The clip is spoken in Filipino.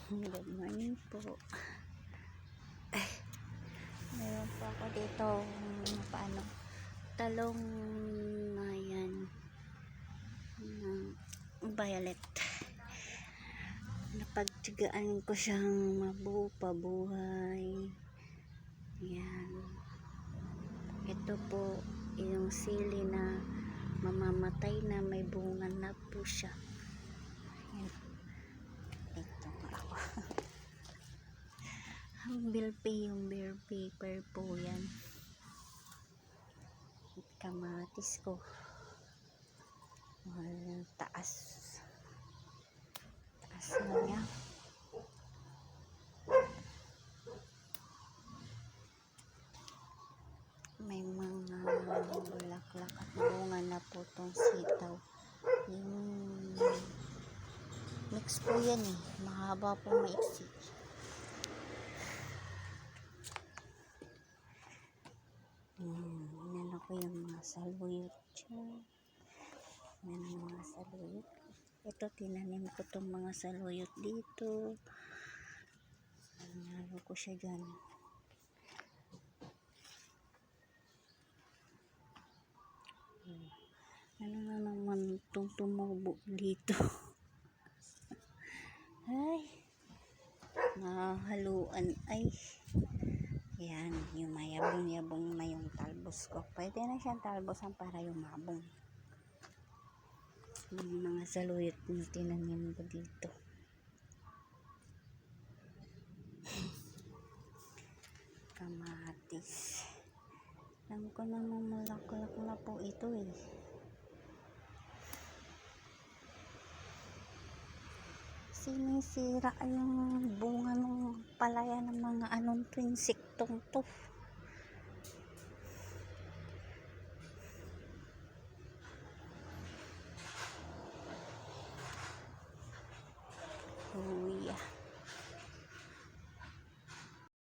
Good morning po. Meron po ako dito talong na yan ng violet. Napagtigaan ko siyang pabuhay. Yan. Ito po yung sili na mamamatay na, may bunga na po siya. Yan. Ito ako. Yung beer paper po yan. Kamatis ko. Taas na niya. May mga bulaklak at bunga na po tong sitaw. Yung mix po yan eh. Mahaba po, maiksi. Yan ako yung mga saluyot dyan. Yan ang mga saluyot. Ito, tinanim ko itong mga saluyot dito. Nalo ko siya dyan. Ano na naman itong tumubo dito. Ay, nahaluan ay. Yan, yung mayabong-yabong na yung talbos ko. Pwede na siyang talbosan para yumabong. Yung mga saluyot na tinanim ko dito. Kamatis. Alam ko namang malaklak na po ito eh. Sinisira yung bunga ng palaya ng mga anong to, insektong to.